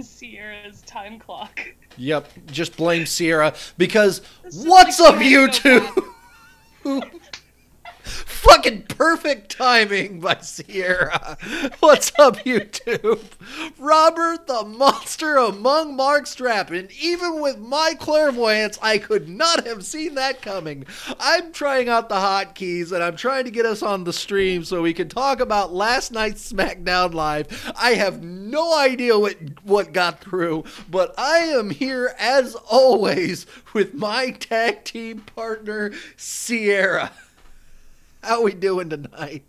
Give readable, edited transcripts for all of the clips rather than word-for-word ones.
Sierra's time clock. Yep, just blame Sierra because This is what's like up, Mario YouTube? Fucking perfect timing by Sierra. What's up, YouTube? Robert the Monster among Mark Strappin. Even with my clairvoyance, I could not have seen that coming. I'm trying out the hotkeys and I'm trying to get us on the stream so we can talk about last night's Smackdown Live. I have no idea what got through, but I am here as always with my tag team partner, Sierra. How we doing tonight?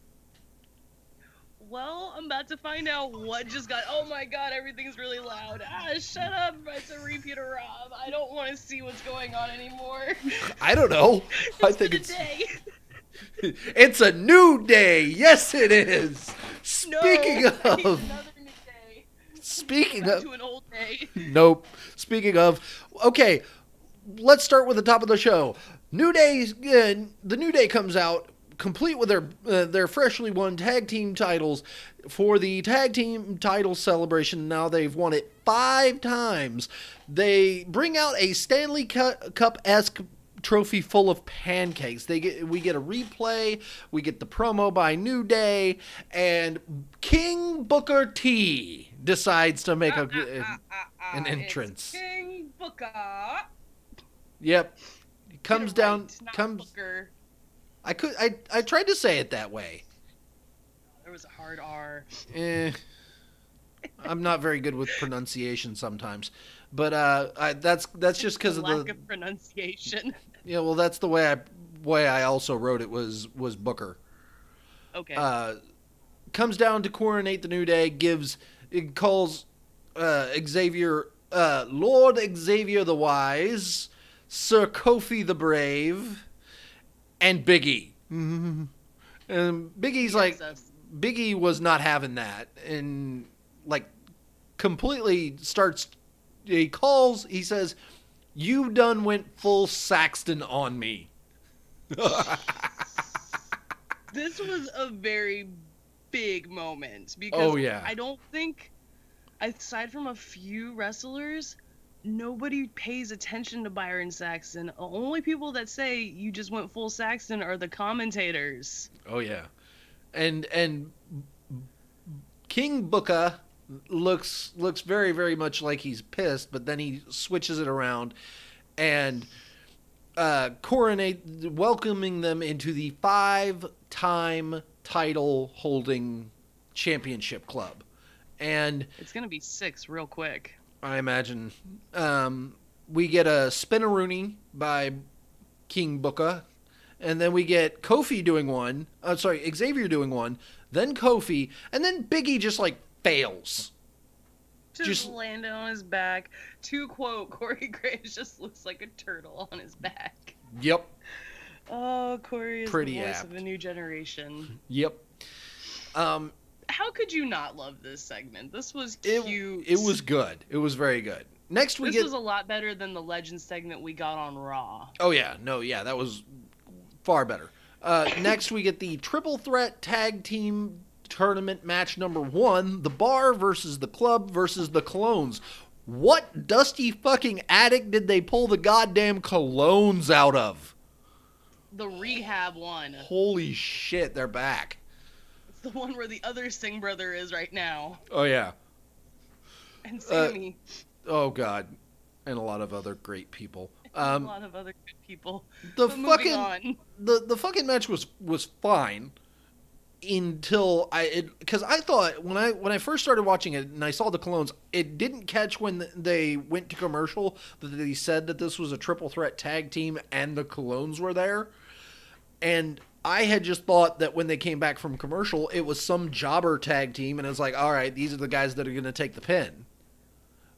Well, I'm about to find out what just got. Oh my god, everything's really loud. Shut up. It's a repeat of Rob. I don't want to see what's going on anymore. I don't know. I think it's been a day. It's a new day. Yes, it is. Speaking No, I need of. another new day. Speaking Back of. to an old day. Nope. Speaking of. Okay, let's start with the top of the show. New Day's. The New Day comes out, complete with their freshly won tag team titles for the tag team title celebration. Now they've won it 5 times. They bring out a Stanley Cup-esque trophy full of pancakes. We get a replay, we get the promo by New Day, and King Booker T decides to make an entrance. King Booker. Yep. Comes down. Not Comes. Booker. I tried to say it that way. There was a hard R. I'm not very good with pronunciation sometimes, but that's just because of lack of pronunciation. Yeah, well, that's the way I also wrote it was Booker. Okay. Comes down to coronate the New Day. Calls Xavier Lord Xavier the Wise, Sir Kofi the Brave, and Big E. And Big E's like, Big E was not having that, and like completely starts. He says, "You done went full Saxton on me." This was a very big moment because Oh, yeah. I don't think, aside from a few wrestlers, nobody pays attention to Byron Saxton. The only people that say you just went full Saxton are the commentators. Oh yeah, and King Booker looks very, very much like he's pissed, but then he switches it around and welcoming them into the 5-time title holding championship club. And it's gonna be 6 real quick. I imagine. We get a spin-a-rooney by King Booker, and then we get Kofi doing one. Xavier doing one, then Kofi, and then Big E just like fails. Just landed on his back. To quote, Corey Graves just looks like a turtle on his back. Yep. Oh, Corey is Pretty the voice apt. of a new generation. Yep. How could you not love this segment? This was cute. It was good. It was very good. Next This was a lot better than the Legends segment we got on Raw. Oh yeah, that was far better. Next we get the Triple Threat Tag Team Tournament match number 1, the Bar versus the Club versus the Clones. What dusty fucking attic did they pull the goddamn Clones out of? The Rehab one. Holy shit, they're back. It's the one where the other Singh brother is right now. Oh yeah. And Sammy. Oh god. And a lot of other great people. A lot of other good people. The moving on. the fucking match was fine until because I thought when I first started watching it and I saw the Clones, it didn't catch when they went to commercial that they said that this was a triple threat tag team and the Clones were there, and I had just thought that when they came back from commercial it was some jobber tag team, and it was like, all right, these are the guys that are going to take the pin.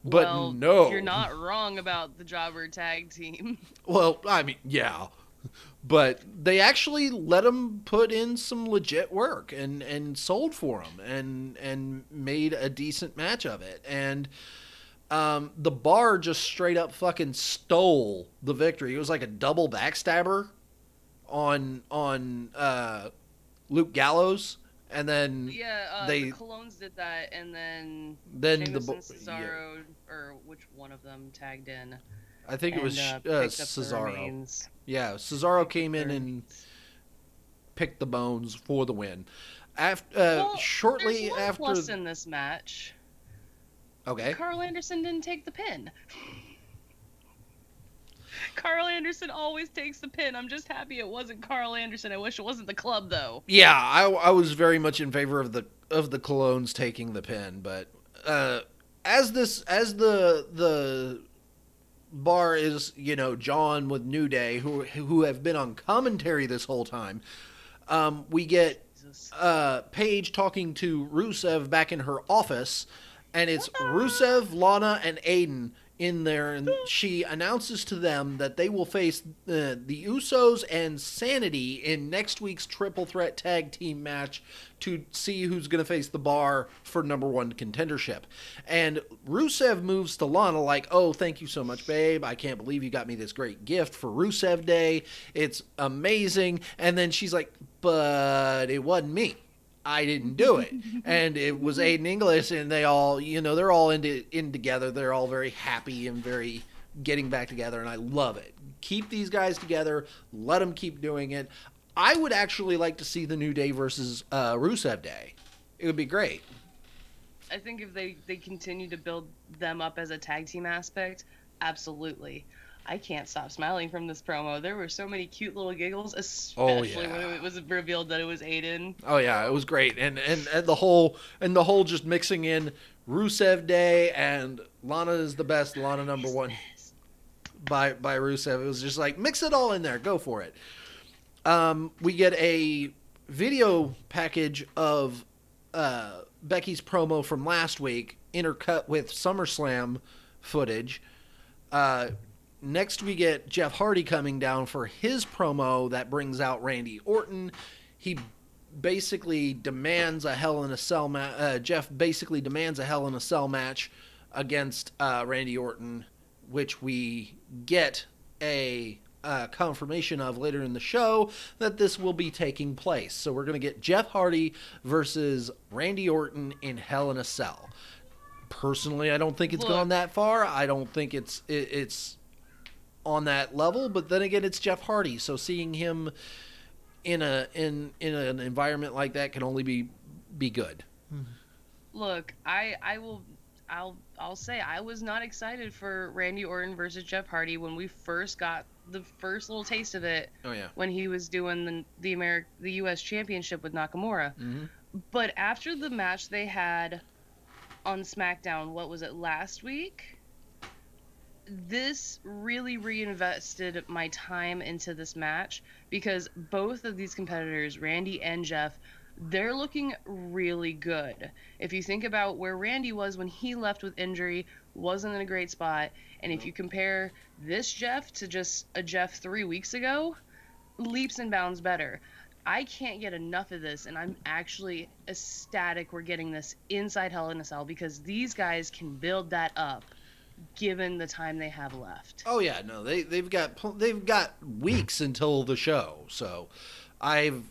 But well, no, you're not wrong about the jobber tag team. Well, I mean, yeah. But they actually let them put in some legit work and sold for them and made a decent match of it. And the Bar just straight up fucking stole the victory. It was like a double backstabber on Luke Gallows. and then Yeah, the they Colognes did that, and then then Sheamus and yeah, Cesaro, or which one of them tagged in I think it was and picked up the Cesaro. remains. Yeah, Cesaro Picked up came the in and remains. picked the bones for the win. After Well, there's shortly one after, plus in this match. okay, Carl Anderson didn't take the pin. Carl Anderson always takes the pin. I'm just happy it wasn't Carl Anderson. I wish it wasn't the club though. yeah, I was very much in favor of the Colognes taking the pin, but as the bar is, you know, John with New Day, who have been on commentary this whole time. We get Jesus. Paige talking to Rusev back in her office, and it's Rusev, Lana, and Aiden in there, and she announces to them that they will face the Usos and Sanity in next week's triple threat tag team match to see who's going to face the bar for #1 contendership. And Rusev moves to Lana like, oh, thank you so much, babe. I can't believe you got me this great gift for Rusev Day. It's amazing. And then she's like, but it wasn't me. I didn't do it. And it was Aiden English, and they all, you know, they're all in together. They're all very happy and very getting back together, and I love it. Keep these guys together. Let them keep doing it. I would actually like to see the New Day versus Rusev Day. It would be great. I think if they continue to build them up as a tag team aspect, absolutely. I can't stop smiling from this promo. There were so many cute little giggles, especially when it was revealed that it was Aiden. Oh yeah, it was great, and the whole just mixing in Rusev Day and Lana is the best, Lana #1 by Rusev. It was just like mix it all in there, go for it. We get a video package of Becky's promo from last week, intercut with SummerSlam footage. Next, we get Jeff Hardy coming down for his promo that brings out Randy Orton. He basically demands a Hell in a Cell match. Jeff basically demands a Hell in a Cell match against Randy Orton, which we get a confirmation of later in the show that this will be taking place. So we're going to get Jeff Hardy versus Randy Orton in Hell in a Cell. Personally, I don't think it's gone that far. I don't think it's on that level, but then again, it's Jeff Hardy, so seeing him in an environment like that can only be good. Look, I'll say I was not excited for Randy Orton versus Jeff Hardy when we first got the first little taste of it. Oh yeah, when he was doing the U.S. Championship with Nakamura. Mm-hmm. But after the match they had on SmackDown, what was it, last week? This really reinvested my time into this match because both of these competitors, Randy and Jeff, they're looking really good. If you think about where Randy was when he left with injury, wasn't in a great spot, and if you compare this Jeff to just a Jeff 3 weeks ago, leaps and bounds better. I can't get enough of this, and I'm actually ecstatic we're getting this inside Hell in a Cell because these guys can build that up given the time they have left. Oh yeah, no, they've got weeks until the show. So I'm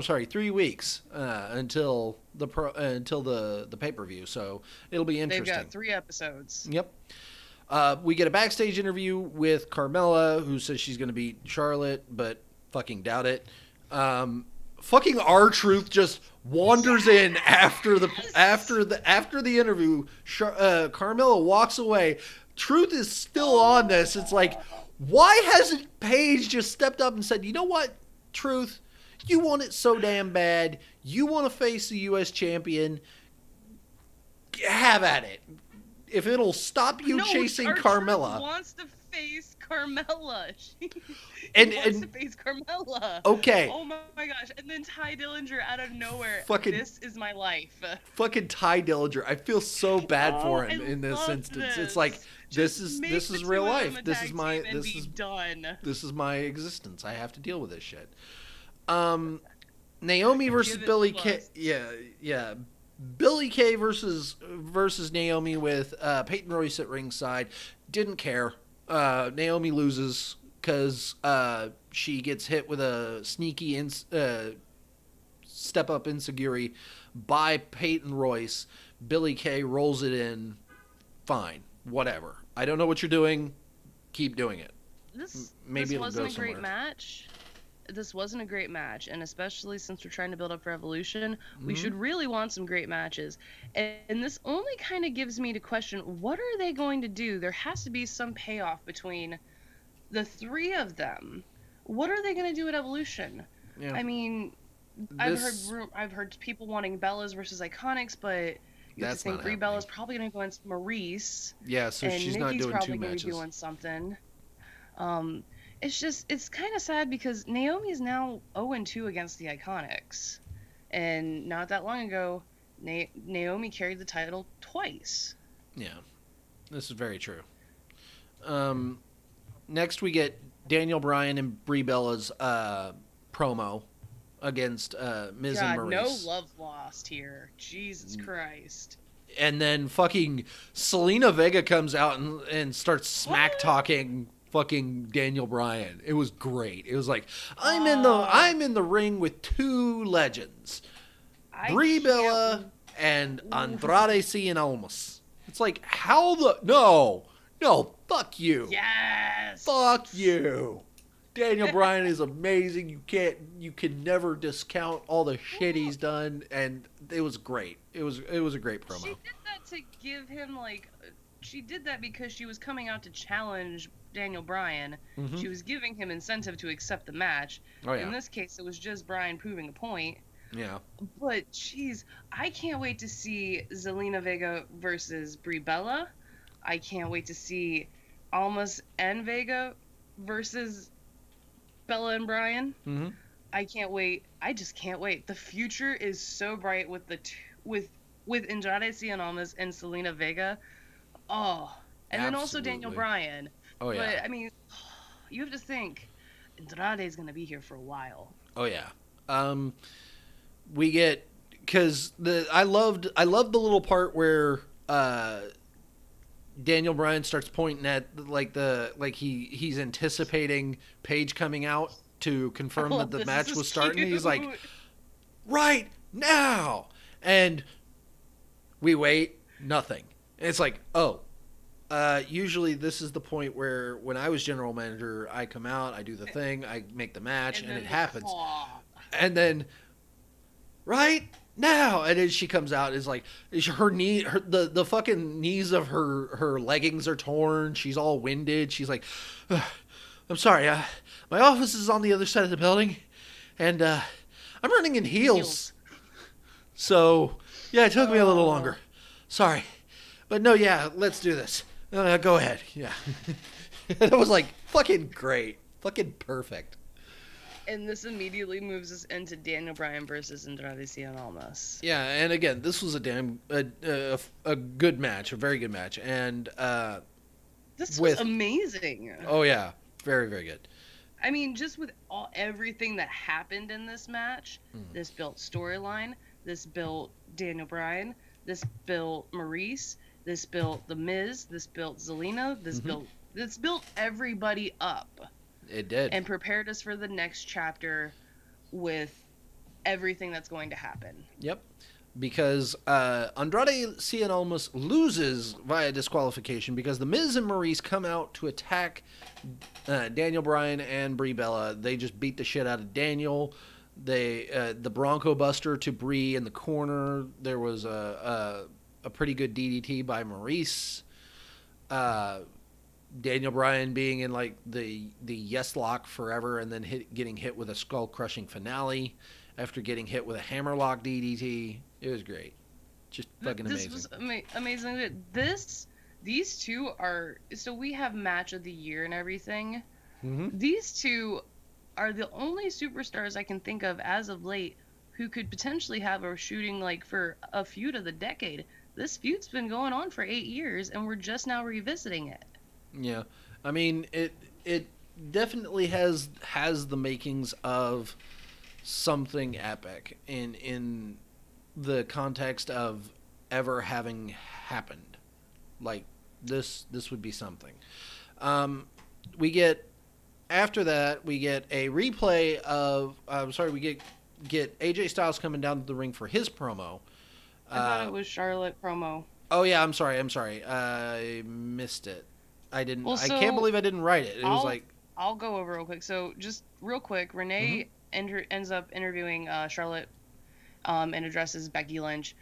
sorry, 3 weeks until the pay-per-view. So it'll be interesting. They've got 3 episodes. Yep. We get a backstage interview with Carmella, who says she's going to beat Charlotte, but fucking doubt it. Fucking R-Truth just wanders in after the interview. Carmella walks away. Truth is still on this. It's like, why hasn't Paige just stepped up and said, you know what, Truth, you want it so damn bad. You want to face the U.S. champion. Have at it. If it'll stop you chasing Carmella. Truth wants to face Carmella. She wants to face Carmella. Okay. Oh my gosh. And then Ty Dillinger out of nowhere. This is my life. Fucking Ty Dillinger. I feel so bad for him in this instance. It's like this is real life. This is my existence. I have to deal with this shit. Naomi versus Billy Kay. Yeah. Billy Kay versus Naomi with Peyton Royce at ringside. Didn't care. Naomi loses because she gets hit with a sneaky step up ensiguri by Peyton Royce. Billy Kay rolls it in. Fine. Whatever. I don't know what you're doing. Keep doing it. Maybe this wasn't it'll go a great somewhere. match. This wasn't a great match, and especially since we're trying to build up Revolution, we should really want some great matches. And this only kind of gives me to question, what are they going to do? There has to be some payoff between the three of them. What are they going to do at Evolution? Yeah. I mean, I've heard people wanting Bellas versus Iconics, but you have to think Brie Bella's probably going to go against Maurice. Yeah, so and she's Nikki's not doing probably two gonna matches. Be doing something. It's kind of sad because Naomi's now 0-2 against the Iconics, and not that long ago, Naomi carried the title twice. Yeah, this is very true. Next we get Daniel Bryan and Brie Bella's promo against Miz and Maurice. No love lost here. Jesus Christ. And then fucking Selena Vega comes out and starts smack talking fucking Daniel Bryan. It was great. It was like, I'm in the ring with two legends. Brie Bella and Andrade Cien Almas. It's like, how the no, fuck you. Yes. Fuck you. Daniel Bryan is amazing. You can never discount all the shit he's done, and it was great. It was a great promo. She did that to give him she did that because she was coming out to challenge Daniel Bryan. Mm-hmm. She was giving him incentive to accept the match. Oh, yeah. In this case, it was just Bryan proving a point. Yeah. But jeez, I can't wait to see Zelina Vega versus Brie Bella. I can't wait to see Almas and Vega versus Bella and Bryan. Mm-hmm. I can't wait. I just can't wait. The future is so bright with with Andrade Cien Almas and Zelina Vega. Oh, and then also Daniel Bryan. Oh yeah. But I mean, you have to think Andrade's gonna be here for a while. Oh yeah. We get because I loved the little part where Daniel Bryan starts pointing at he's anticipating Paige coming out to confirm that the match was starting. He's like, right now, and we wait, nothing. And it's like, usually this is the point where when I was general manager, I come out, I do the thing, I make the match, and it happens. And then, right now, and then she comes out, is like, her knee, the fucking knees of her leggings are torn. She's all winded. She's like, I'm sorry, my office is on the other side of the building, and I'm running in heels. So, yeah, it took me a little longer. Sorry. But no, yeah, let's do this. Go ahead. Yeah. That was like fucking great. Fucking perfect. And this immediately moves us into Daniel Bryan versus Andrade Cien Almas. Yeah, and again, this was a good match, a very good match. And this was amazing. Oh yeah, very, very good. I mean, just with everything that happened in this match, this built storyline, this built Daniel Bryan, this built Maurice, this built The Miz, this built Zelina, this built everybody up. It did. And prepared us for the next chapter with everything that's going to happen. Yep. Because Andrade Cien Almas loses via disqualification because The Miz and Maurice come out to attack Daniel Bryan and Brie Bella. They just beat the shit out of Daniel. They the Bronco Buster to Brie in the corner. There was a pretty good DDT by Maurice. Daniel Bryan being in like the yes lock forever and then getting hit with a skull crushing finale after getting hit with a hammerlock DDT. It was great. Just fucking amazing. This was amazing. These two are, so we have match of the year and everything. Mm-hmm. These two are the only superstars I can think of as of late who could potentially have a shooting like for a feud of the decade. This feud's been going on for 8 years and we're just now revisiting it. Yeah. I mean, it definitely has the makings of something epic in the context of ever having happened. Like this would be something. After that we get a replay of we get get AJ Styles coming down to the ring for his promo. I thought it was Charlotte promo. Oh yeah, I'm sorry. I missed it. I didn't. Well, I can't believe I didn't write it. It was like I'll go over real quick. So just real quick, Renee ends up interviewing Charlotte, and addresses Becky Lynch.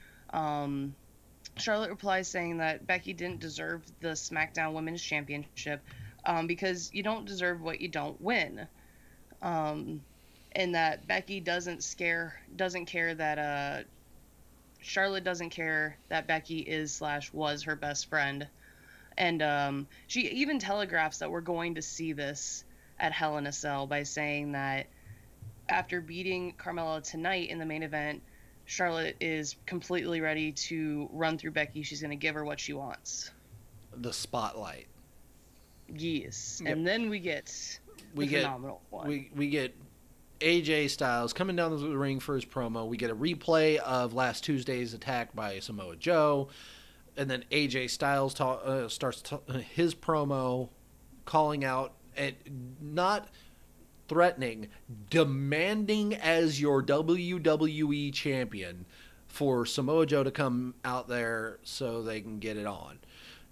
Charlotte replies saying that Becky didn't deserve the SmackDown Women's Championship, because you don't deserve what you don't win. And that Becky doesn't care that Charlotte doesn't care that Becky is/was her best friend. And she even telegraphs that we're going to see this at Hell in a Cell by saying that after beating Carmella tonight in the main event, Charlotte is completely ready to run through Becky. She's going to give her what she wants. the spotlight. Yes. Yep. And then we get phenomenal one. We get AJ Styles coming down the ring for his promo. We get a replay of last Tuesday's attack by Samoa Joe. And then AJ Styles starts his promo, calling out and not threatening, demanding as your WWE champion for Samoa Joe to come out there so they can get it on.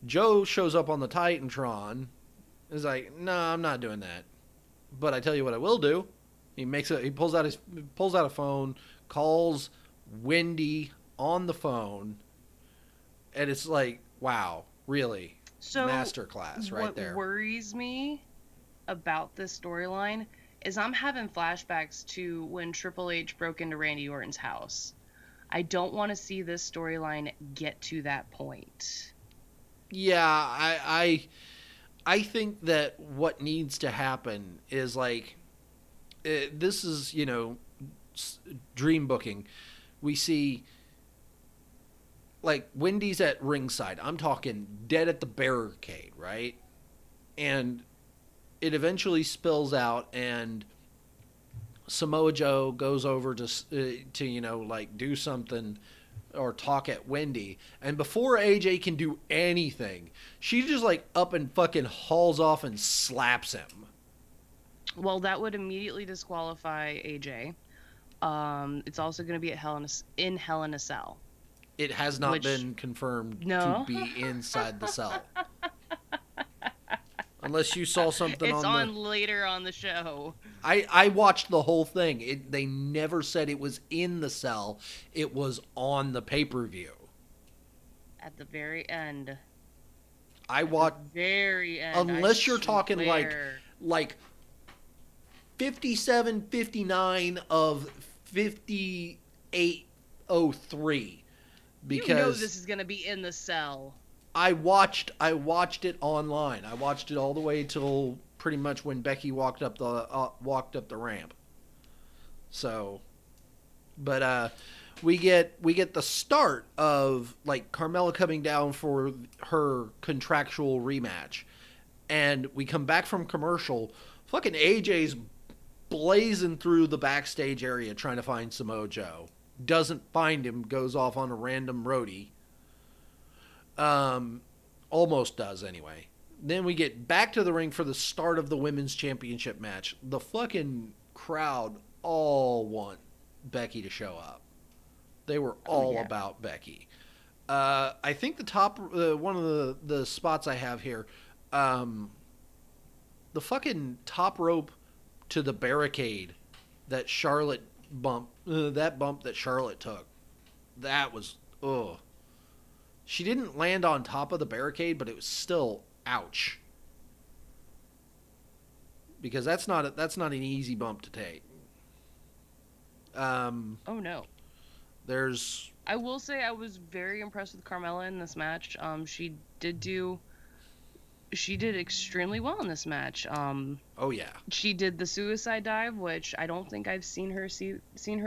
Joe shows up on the Titantron. Is like, no, I'm not doing that. But I tell you what I will do. He pulls out a phone, calls Wendy on the phone, and it's like, wow, really? So masterclass right there. What worries me about this storyline is I'm having flashbacks to when Triple H broke into Randy Orton's house. I don't want to see this storyline get to that point. Yeah, I think that what needs to happen is like, this is, dream booking. We see, like, Wendy's at ringside. I'm talking dead at the barricade, right? And it eventually spills out, and Samoa Joe goes over to do something or talk at Wendy. And before AJ can do anything, she just, like, up and fucking hauls off and slaps him. Well, that would immediately disqualify AJ. It's also going to be at Hell in a Cell. It has not been confirmed to be inside the cell. Unless you saw something it's on later on the show. I watched the whole thing. They never said it was in the cell. It was on the pay-per-view. At the very end. I watched. Very end. Unless you're talking like 57-59 of 58-03. Because this is going to be in the cell. I watched it online. I watched it all the way till pretty much when Becky walked up the ramp. So, but we get the start of like Carmella coming down for her contractual rematch, and we come back from commercial. Fucking AJ's blazing through the backstage area trying to find Samoa Joe. Doesn't find him, goes off on a random roadie. Almost does anyway. Then we get back to the ring for the start of the women's championship match. The fucking crowd all want Becky to show up. They were all about Becky. I think the top one of the spots I have here, the fucking top rope to the barricade that Charlotte bump that Charlotte took, that was she didn't land on top of the barricade, but it was still ouch, because that's not an easy bump to take. Oh no. I will say I was very impressed with Carmella in this match. She did extremely well in this match. Oh yeah. She did the suicide dive, which I don't think I've seen her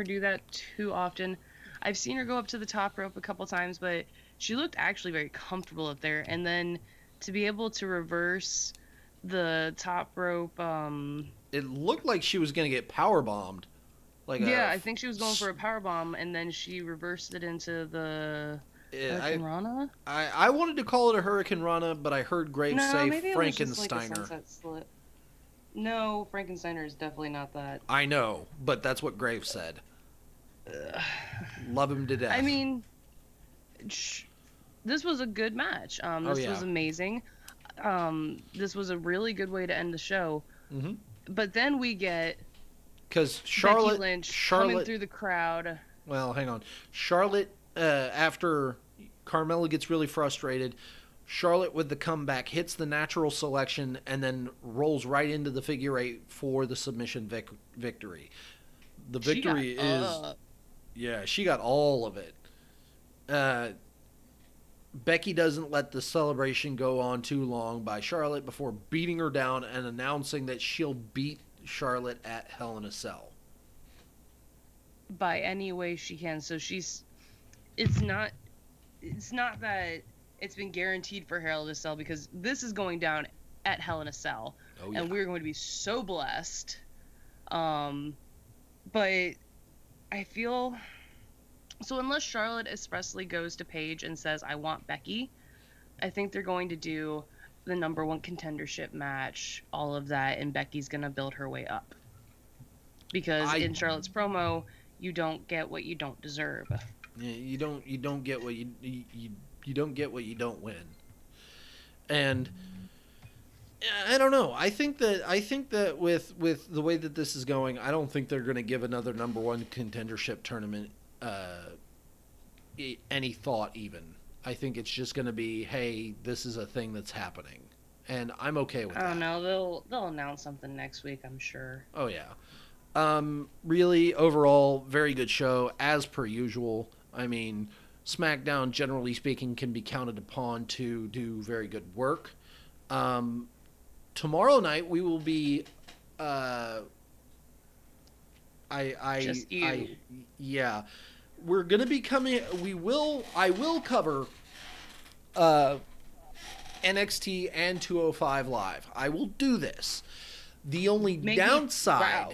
do that too often. I've seen her go up to the top rope a couple times, but she looked actually very comfortable up there. And then to be able to reverse the top rope, it looked like she was going to get power bombed. I think she was going for a power bomb, and then she reversed it into the Hurricane Rana? I wanted to call it a Hurricane Rana, but I heard Graves say Frankensteiner. No, Frankensteiner is definitely not that. I know, but that's what Graves said. Love him to death. I mean, this was a good match. This was amazing. This was a really good way to end the show. Mm-hmm. But then we get because Becky Lynch coming through the crowd. Well, hang on. Charlotte, after Carmella gets really frustrated, Charlotte with the comeback hits the natural selection and then rolls right into the figure eight for the submission victory. The victory is... Yeah, she got all of it. Becky doesn't let the celebration go on too long by Charlotte before beating her down and announcing that she'll beat Charlotte at Hell in a Cell. By any way she can. So it's not that it's been guaranteed for Hell in a Cell, because this is going down at Hell in a Cell. Oh, yeah. And we're going to be so blessed. But I feel... So unless Charlotte expressly goes to Paige and says, I want Becky, I think they're going to do the number one contendership match, all of that, and Becky's going to build her way up. Because in Charlotte's promo, you don't get what you don't deserve. Yeah, you don't get what you don't get what you don't win. And I don't know. I think that with the way that this is going, I don't think they're going to give another number one contendership tournament any thought even. I think it's just going to be, hey, this is a thing that's happening, and I'm okay with that. I don't know. They'll announce something next week, I'm sure. Oh yeah. Really, overall, very good show as per usual. I mean, SmackDown, generally speaking, can be counted upon to do very good work. Tomorrow night we will be. Just you. Yeah. We're gonna be coming. I will cover NXT and 205 Live. I will do this. The only downside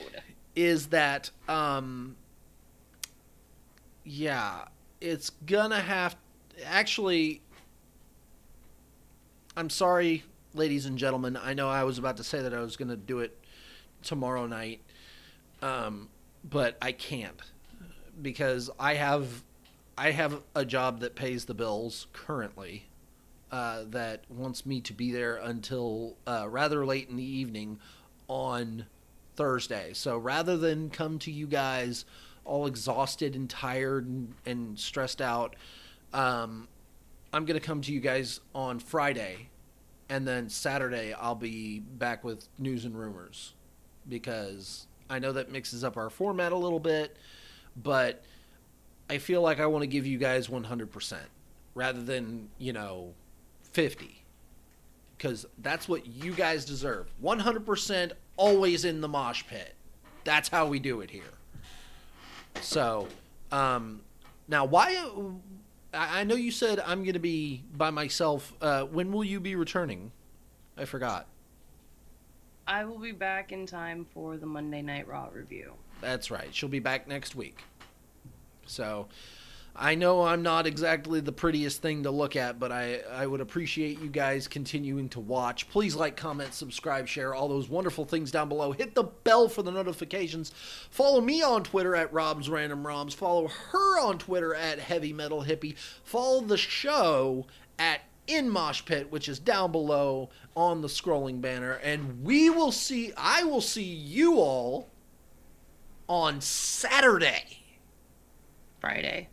is that it's gonna have. Actually, I'm sorry, ladies and gentlemen. I know I was about to say that I was gonna do it tomorrow night, but I can't. Because I have a job that pays the bills currently, that wants me to be there until rather late in the evening on Thursday. So rather than come to you guys all exhausted and tired and stressed out, I'm going to come to you guys on Friday, and then Saturday I'll be back with news and rumors, because I know that mixes up our format a little bit. But I feel like I want to give you guys 100% rather than, 50. Because that's what you guys deserve. 100% always in the mosh pit. That's how we do it here. So, now why... I know you said I'm going to be by myself. When will you be returning? I forgot. I will be back in time for the Monday Night Raw review. That's right. She'll be back next week. So, I know I'm not exactly the prettiest thing to look at, but I would appreciate you guys continuing to watch. Please like, comment, subscribe, share, all those wonderful things down below. Hit the bell for the notifications. Follow me on Twitter at Rob's Random Roms. Follow her on Twitter at Heavy Metal Hippie. Follow the show at In Mosh Pit, which is down below on the scrolling banner. And I will see you all on Saturday. Friday.